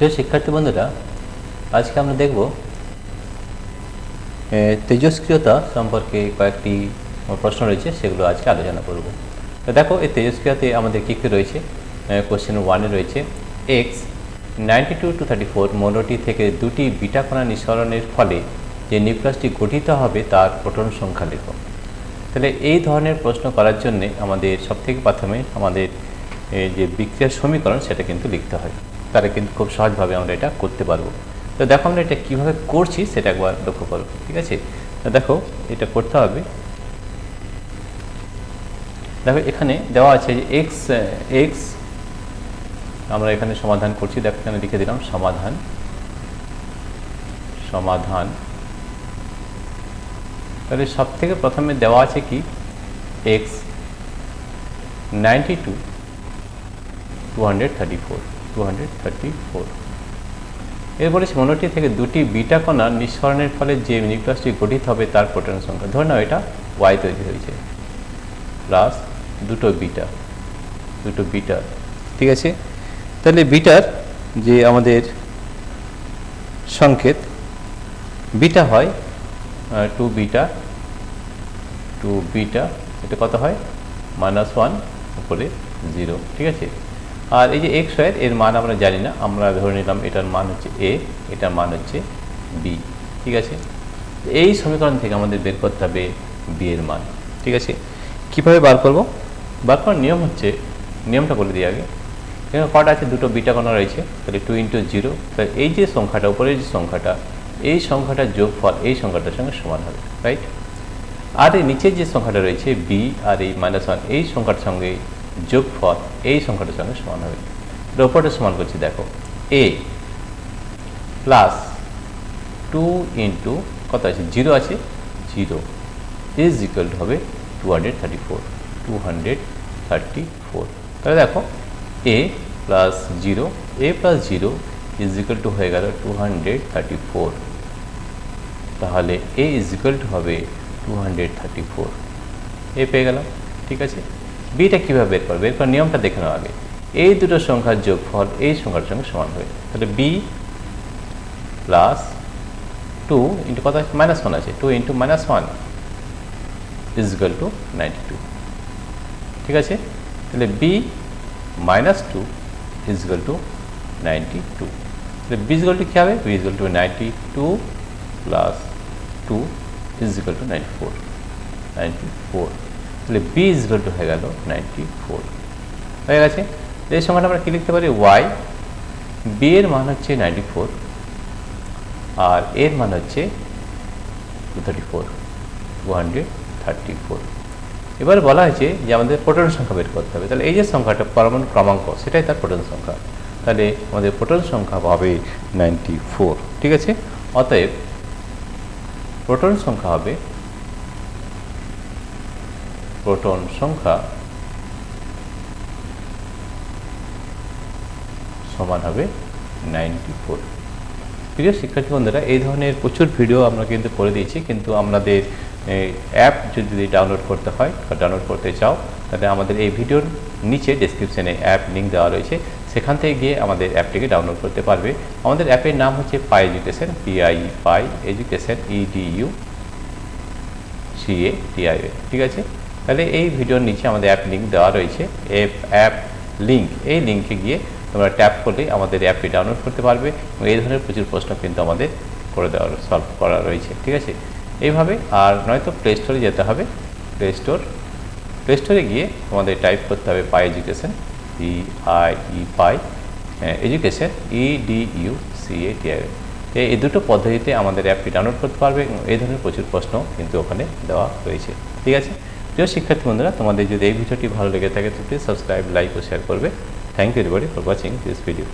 প্রিয় শিক্ষার্থী বন্ধুরা, আজকে আমরা দেখব তেজস্ক্রিয়তা সম্পর্কে কয়েকটি প্রশ্ন রয়েছে, সেগুলো আজকে আলোচনা করব। তো দেখো, এই তেজস্ক্রিয়তাতে আমাদের কী কী রয়েছে। কোশ্চেন 1-এ রয়েছে এক্স 92 to 34 মৌলটি থেকে দুটি বিটা কণা নিঃসরণের ফলে যে নিউক্লিয়াসটি গঠিত হবে তার প্রোটন সংখ্যা লেখো। তাহলে এই ধরনের প্রশ্ন করার জন্য আমাদের সবথেকে প্রথমে আমাদের যে বিক্রিয়ার সমীকরণ সেটা কিন্তু লিখতে হয়, তাহলে কিন্তু খুব সহজভাবে আমরা এটা করতে পারবো। তো দেখো আমরা এটা কীভাবে করছি সেটা একবার লক্ষ্য করো, ঠিক আছে। তো দেখো এটা করতে হবে। দেখো এখানে দেওয়া আছে যে এক্স আমরা এখানে সমাধান করছি। দেখো এখানে লিখে দিলাম সমাধান। তাহলে সব থেকে প্রথমে দেওয়া আছে কি এক্স 92 234 এর বলেছে মৌলটি থেকে দুটি বিটা কণা নিঃসরণের ফলে যে নিউক্লিয়াসটি গঠিত হবে তার প্রোটন সংখ্যা। ধরে নাও এটা ওয়াই তৈরি হয়েছে প্লাস দুটো বিটা, ঠিক আছে। তাহলে বিটার যে আমাদের সংকেত বিটা হয় 2 বিটা, এটা কত হয় -1 উপরে 0, ঠিক আছে। আর এই যে এক্স ওয়াই এর মান আমরা জানি না, আমরা ধরে নিলাম এটার মান হচ্ছে এ, এটার মান হচ্ছে বি, ঠিক আছে। এই সমীকরণ থেকে আমাদের বের করতে হবে বি এর মান, ঠিক আছে। কীভাবে বার করব? বার করার নিয়ম হচ্ছে, নিয়মটা বলে দিই আগে। এখানে কটা আছে? দুটো বিটা কণা রয়েছে, তাহলে 2 × 0, তাহলে এই যে সংখ্যাটা উপরের যে সংখ্যাটা, এই সংখ্যাটার যোগফল এই সংখ্যাটার সঙ্গে সমান হবে, রাইট। আর এই নিচের যে সংখ্যাটা রয়েছে বি আর এই -1, এই সংখ্যাটার সঙ্গে যোগফল এই সংখ্যাটার সঙ্গে সমান হবে। ওপরটা সমান করছি, দেখো এ প্লাস 2 × কত আছে 0 আছে 0 ইজ ইকুয়াল টু হবে 234। তাহলে দেখো এ প্লাস 0 ইজ ইকুয়াল টু হয়ে গেল 234। তাহলে এ ইজ ইকুয়াল টু হবে 234, এ পেয়ে গেলাম, ঠিক আছে। বিটা কীভাবে বের করবে? বের করার নিয়মটা দেখে নাও আগে। এই দুটো সংখ্যার যোগফল এই সংখ্যার সঙ্গে সমান হবে, তাহলে বি প্লাস 2 × কত আছে -1 আছে, 2 × -1 ইজ ইকুয়াল টু 92, ঠিক আছে। তাহলে বি -2 ইজ ইকুয়াল টু 92। তাহলে বি ইজ ইকুয়াল টু কী হবে? B is equal to 92 plus 2 is equal to 94। তাহলে বি ইজ ইকুয়াল টু হয়ে গেল 94, হয়ে গেছে। এই সংখ্যাটা আমরা কী লিখতে পারি? ওয়াই। বি এর মান হচ্ছে 94 আর এর মান হচ্ছে 234। এবার বলা হয়েছে যে আমাদের প্রোটন সংখ্যা বের করতে হবে। তাহলে এই যে সংখ্যাটা পরমাণু ক্রমাঙ্ক, সেটাই তার প্রোটন সংখ্যা। তাহলে আমাদের প্রোটন সংখ্যা হবে 94, ঠিক আছে। অতএব প্রোটন সংখ্যা সমান হবে 94। প্রিয় শিক্ষার্থী বন্ধুরা, এই ধরনের প্রচুর ভিডিও আমরা কিন্তু করে দিয়েছি, কিন্তু আমাদের অ্যাপ যদি ডাউনলোড করতে হয় বা ডাউনলোড করতে চাও, তাহলে আমাদের এই ভিডিওর নিচে ডেসক্রিপশনে অ্যাপ লিঙ্ক দেওয়া রয়েছে, সেখান থেকে গিয়ে আমাদের অ্যাপটিকে ডাউনলোড করতে পারবে। আমাদের অ্যাপের নাম হচ্ছে পাই এডুকেশন, পাই এডুকেশন, EDUCATION, ঠিক আছে। তাহলে এই ভিডিওর নিচে আমাদের অ্যাপ লিঙ্ক দেওয়া রয়েছে, অ্যাপ লিঙ্ক, এই লিঙ্কে গিয়ে তোমরা ট্যাপ করলে আমাদের অ্যাপটি ডাউনলোড করতে পারবে এবং এই ধরনের প্রচুর প্রশ্ন কিন্তু আমাদের করে দেওয়া সলভ করা রয়েছে, ঠিক আছে। এইভাবে আর নয়তো প্লে স্টোরে যেতে হবে। প্লে স্টোরে গিয়ে আমাদের টাইপ করতে হবে পাই এডুকেশন, পাই এডুকেশন, EDUCATION। এই দুটো পদ্ধতিতে আমাদের অ্যাপটি ডাউনলোড করতে পারবে এবং এই ধরনের প্রচুর প্রশ্ন কিন্তু ওখানে দেওয়া রয়েছে, ঠিক আছে। প্রিয় শিক্ষার্থী বন্ধুরা, তোমাদের যদি এই ভিডিওটি ভালো লেগে থাকে তো প্লিজ সাবস্ক্রাইব, লাইক ও শেয়ার করবে। Thank you everybody for watching this video.